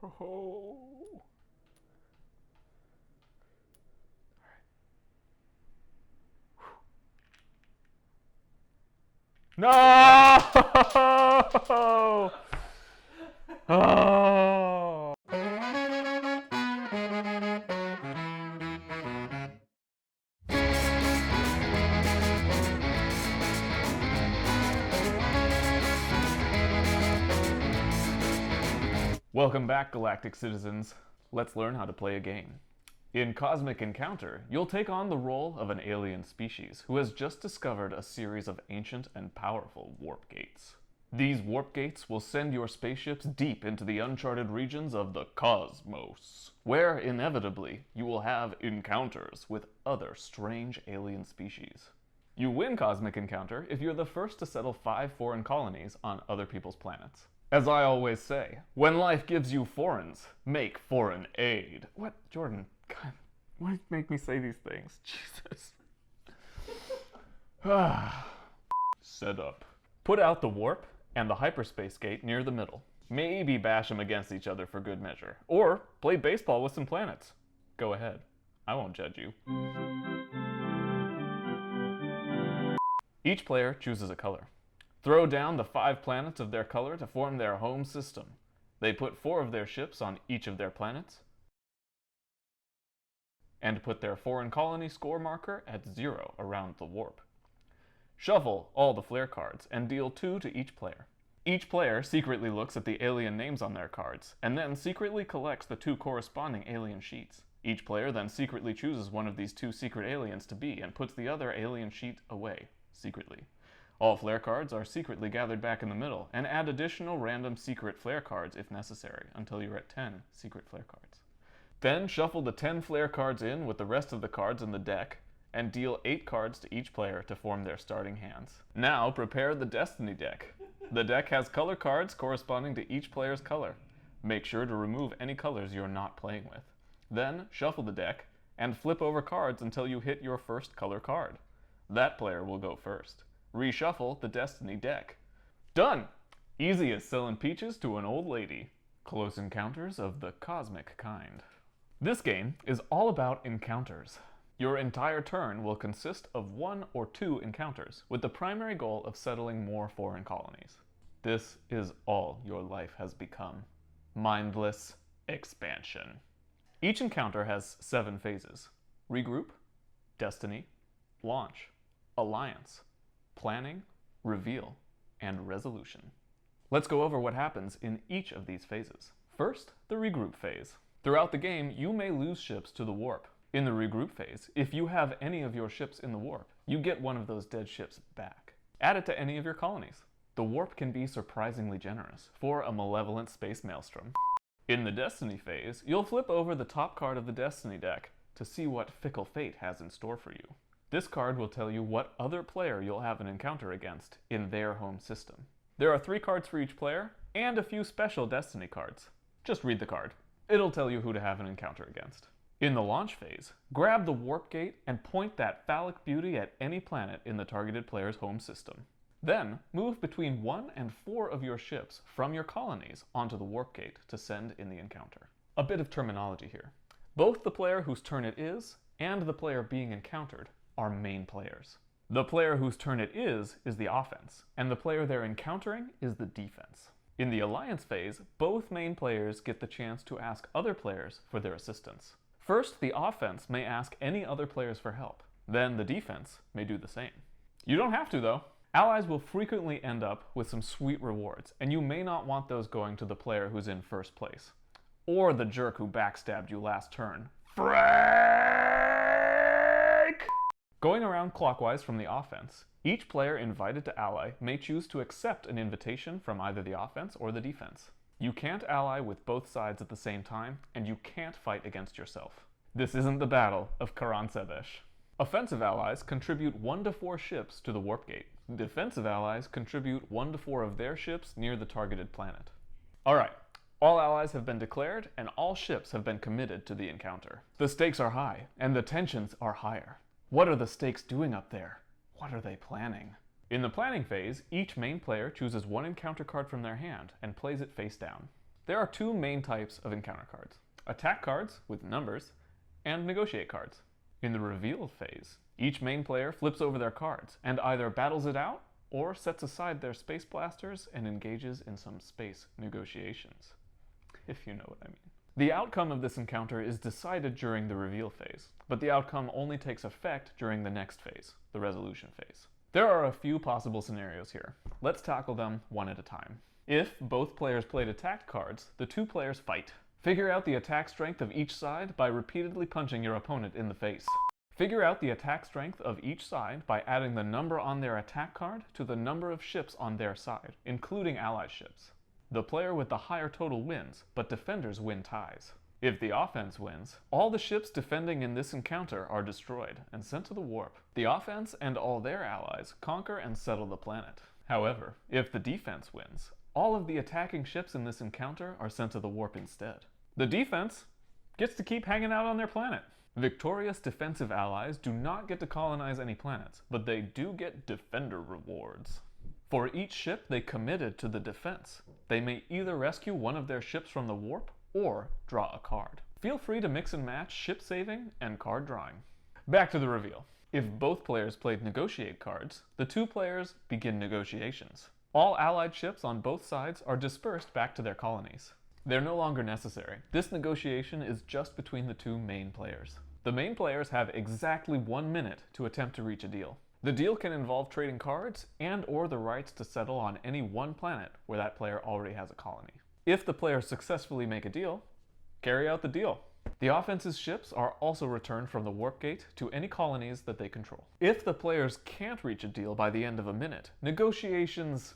Oh. No! Oh! Welcome back, galactic citizens. Let's learn how to play a game. In Cosmic Encounter, you'll take on the role of an alien species who has just discovered a series of ancient and powerful warp gates. These warp gates will send your spaceships deep into the uncharted regions of the cosmos, where inevitably you will have encounters with other strange alien species. You win Cosmic Encounter if you're the first to settle 5 foreign colonies on other people's planets. As I always say, when life gives you foreigns, make foreign aid. What, Jordan? God, why make me say these things? Jesus. Set up. Put out the warp and the hyperspace gate near the middle. Maybe bash them against each other for good measure. Or play baseball with some planets. Go ahead. I won't judge you. Each player chooses a color. Throw down the 5 planets of their color to form their home system. They put 4 of their ships on each of their planets and put their foreign colony score marker at 0 around the warp. Shuffle all the flare cards and deal 2 to each player. Each player secretly looks at the alien names on their cards and then secretly collects the 2 corresponding alien sheets. Each player then secretly chooses one of these 2 secret aliens to be and puts the other alien sheet away, secretly. All flare cards are secretly gathered back in the middle, and add additional random secret flare cards if necessary, until you're at 10 secret flare cards. Then shuffle the 10 flare cards in with the rest of the cards in the deck, and deal 8 cards to each player to form their starting hands. Now prepare the Destiny deck. The deck has color cards corresponding to each player's color. Make sure to remove any colors you're not playing with. Then shuffle the deck, and flip over cards until you hit your first color card. That player will go first. Reshuffle the Destiny deck. Done! Easy as selling peaches to an old lady. Close encounters of the cosmic kind. This game is all about encounters. Your entire turn will consist of 1 or 2 encounters, with the primary goal of settling more foreign colonies. This is all your life has become. Mindless expansion. Each encounter has 7 phases: regroup, destiny, launch, alliance, planning, reveal, and resolution. Let's go over what happens in each of these phases. First, the regroup phase. Throughout the game, you may lose ships to the warp. In the regroup phase, if you have any of your ships in the warp, you get one of those dead ships back. Add it to any of your colonies. The warp can be surprisingly generous for a malevolent space maelstrom. In the Destiny phase, you'll flip over the top card of the Destiny deck to see what fickle fate has in store for you. This card will tell you what other player you'll have an encounter against in their home system. There are 3 cards for each player, and a few special Destiny cards. Just read the card. It'll tell you who to have an encounter against. In the launch phase, grab the warp gate and point that phallic beauty at any planet in the targeted player's home system. Then, move between 1 and 4 of your ships from your colonies onto the warp gate to send in the encounter. A bit of terminology here. Both the player whose turn it is and the player being encountered are main players. The player whose turn it is the offense, and the player they're encountering is the defense. In the alliance phase, both main players get the chance to ask other players for their assistance. First, the offense may ask any other players for help. Then the defense may do the same. You don't have to, though. Allies will frequently end up with some sweet rewards, and you may not want those going to the player who's in first place. Or the jerk who backstabbed you last turn. Going around clockwise from the offense, each player invited to ally may choose to accept an invitation from either the offense or the defense. You can't ally with both sides at the same time, and you can't fight against yourself. This isn't the Battle of Karansevesh. Offensive allies contribute 1 to 4 ships to the warp gate. Defensive allies contribute 1 to 4 of their ships near the targeted planet. Alright, all allies have been declared, and all ships have been committed to the encounter. The stakes are high, and the tensions are higher. What are the stakes doing up there? What are they planning? In the planning phase, each main player chooses 1 encounter card from their hand and plays it face down. There are two main types of encounter cards: attack cards with numbers, and negotiate cards. In the reveal phase, each main player flips over their cards and either battles it out or sets aside their space blasters and engages in some space negotiations, if you know what I mean. The outcome of this encounter is decided during the reveal phase, but the outcome only takes effect during the next phase, the resolution phase. There are a few possible scenarios here. Let's tackle them one at a time. If both players played attack cards, the two players fight. Figure out the attack strength of each side by repeatedly punching your opponent in the face. Figure out the attack strength of each side by adding the number on their attack card to the number of ships on their side, including allied ships. The player with the higher total wins, but defenders win ties. If the offense wins, all the ships defending in this encounter are destroyed and sent to the warp. The offense and all their allies conquer and settle the planet. However, if the defense wins, all of the attacking ships in this encounter are sent to the warp instead. The defense gets to keep hanging out on their planet. Victorious defensive allies do not get to colonize any planets, but they do get defender rewards. For each ship they committed to the defense, they may either rescue one of their ships from the warp or draw a card. Feel free to mix and match ship saving and card drawing. Back to the reveal. If both players played negotiate cards, the two players begin negotiations. All allied ships on both sides are dispersed back to their colonies. They're no longer necessary. This negotiation is just between the two main players. The main players have exactly 1 minute to attempt to reach a deal. The deal can involve trading cards and/or the rights to settle on any one planet where that player already has a colony. If the players successfully make a deal, carry out the deal. The offense's ships are also returned from the warp gate to any colonies that they control. If the players can't reach a deal by the end of a minute, negotiations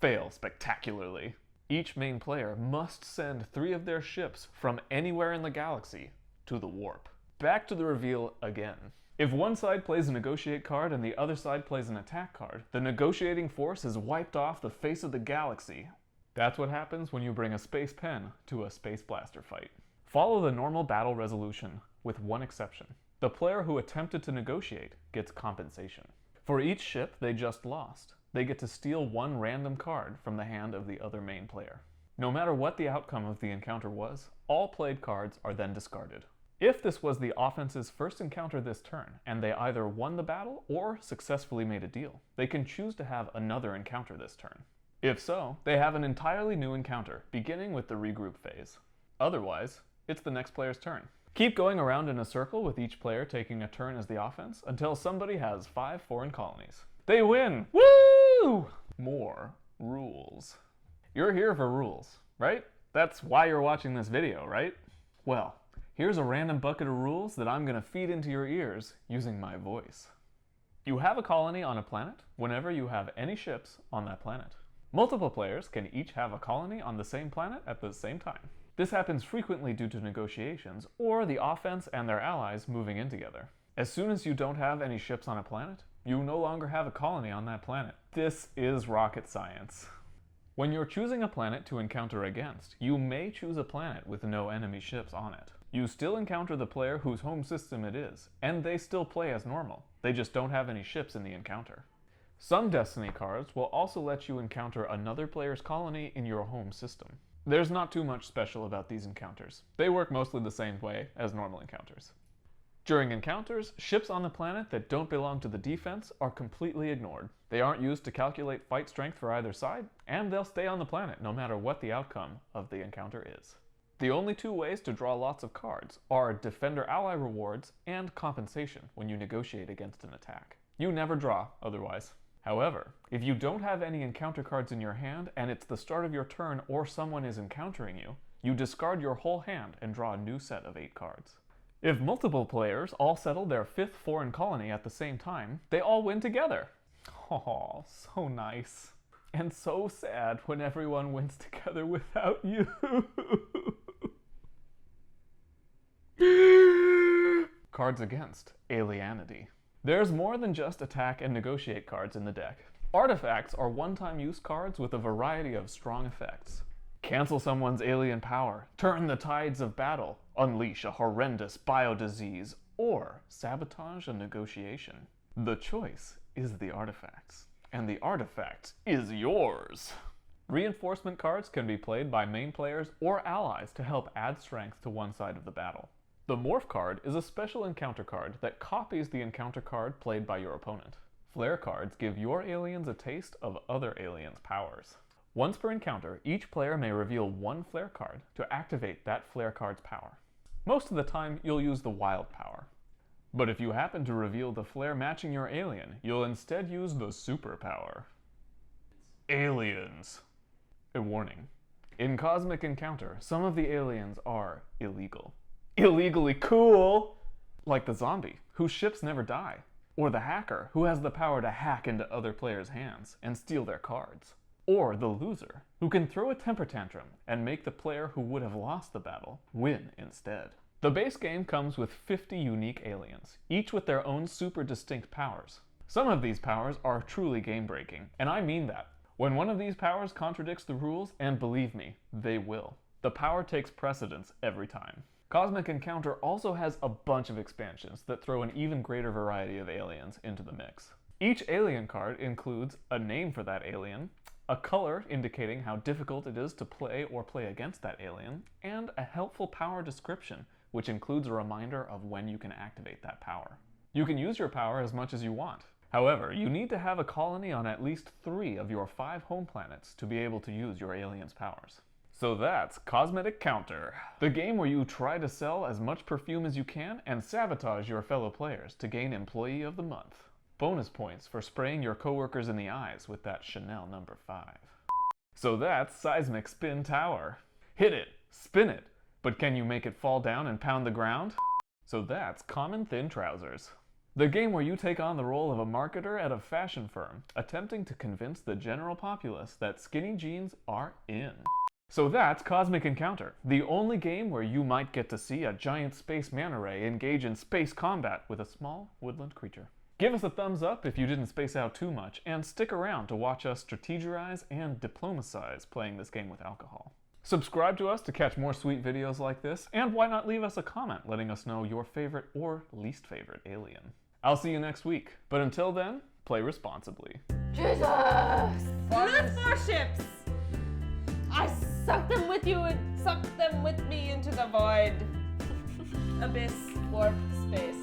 fail spectacularly. Each main player must send 3 of their ships from anywhere in the galaxy to the warp. Back to the reveal again. If one side plays a negotiate card and the other side plays an attack card, the negotiating force is wiped off the face of the galaxy. That's what happens when you bring a space pen to a space blaster fight. Follow the normal battle resolution, with one exception. The player who attempted to negotiate gets compensation. For each ship they just lost, they get to steal 1 random card from the hand of the other main player. No matter what the outcome of the encounter was, all played cards are then discarded. If this was the offense's first encounter this turn, and they either won the battle or successfully made a deal, they can choose to have another encounter this turn. If so, they have an entirely new encounter, beginning with the regroup phase. Otherwise, it's the next player's turn. Keep going around in a circle with each player taking a turn as the offense until somebody has 5 foreign colonies. They win! Woo! More rules. You're here for rules, right? That's why you're watching this video, right? Well, here's a random bucket of rules that I'm going to feed into your ears using my voice. You have a colony on a planet whenever you have any ships on that planet. Multiple players can each have a colony on the same planet at the same time. This happens frequently due to negotiations or the offense and their allies moving in together. As soon as you don't have any ships on a planet, you no longer have a colony on that planet. This is rocket science. When you're choosing a planet to encounter against, you may choose a planet with no enemy ships on it. You still encounter the player whose home system it is, and they still play as normal. They just don't have any ships in the encounter. Some Destiny cards will also let you encounter another player's colony in your home system. There's not too much special about these encounters. They work mostly the same way as normal encounters. During encounters, ships on the planet that don't belong to the defense are completely ignored. They aren't used to calculate fight strength for either side, and they'll stay on the planet no matter what the outcome of the encounter is. The only 2 ways to draw lots of cards are defender ally rewards and compensation when you negotiate against an attack. You never draw otherwise. However, if you don't have any encounter cards in your hand and it's the start of your turn or someone is encountering you, you discard your whole hand and draw a new set of 8 cards. If multiple players all settle their 5th foreign colony at the same time, they all win together. Oh, so nice. And so sad when everyone wins together without you. Cards against alienity. There's more than just attack and negotiate cards in the deck. Artifacts are one-time use cards with a variety of strong effects. Cancel someone's alien power, turn the tides of battle, unleash a horrendous biodisease, or sabotage a negotiation. The choice is the artifacts, and the artifact is yours. Reinforcement cards can be played by main players or allies to help add strength to one side of the battle. The Morph card is a special encounter card that copies the encounter card played by your opponent. Flare cards give your aliens a taste of other aliens' powers. Once per encounter, each player may reveal one flare card to activate that flare card's power. Most of the time, you'll use the wild power. But if you happen to reveal the flare matching your alien, you'll instead use the super power. Aliens. A warning. In Cosmic Encounter, some of the aliens are illegal. Illegally cool! Like the zombie, whose ships never die. Or the hacker, who has the power to hack into other players' hands and steal their cards. Or the loser, who can throw a temper tantrum and make the player who would have lost the battle win instead. The base game comes with 50 unique aliens, each with their own super distinct powers. Some of these powers are truly game-breaking, and I mean that. When one of these powers contradicts the rules, and believe me, they will, the power takes precedence every time. Cosmic Encounter also has a bunch of expansions that throw an even greater variety of aliens into the mix. Each alien card includes a name for that alien, a color indicating how difficult it is to play or play against that alien, and a helpful power description, which includes a reminder of when you can activate that power. You can use your power as much as you want. However, you need to have a colony on at least 3 of your 5 home planets to be able to use your alien's powers. So that's Cosmetic Counter, the game where you try to sell as much perfume as you can and sabotage your fellow players to gain Employee of the Month. Bonus points for spraying your coworkers in the eyes with that Chanel No. 5. So that's Seismic Spin Tower. Hit it, spin it, but can you make it fall down and pound the ground? So that's Common Thin Trousers, the game where you take on the role of a marketer at a fashion firm, attempting to convince the general populace that skinny jeans are in. So that's Cosmic Encounter, the only game where you might get to see a giant space manta ray engage in space combat with a small woodland creature. Give us a thumbs up if you didn't space out too much, and stick around to watch us strategize and diplomacize playing this game with alcohol. Subscribe to us to catch more sweet videos like this, and why not leave us a comment letting us know your favorite or least favorite alien. I'll see you next week, but until then, play responsibly. Jesus! Not 4 ships! I sucked them with you and sucked them with me into the void. Abyss, warp, space.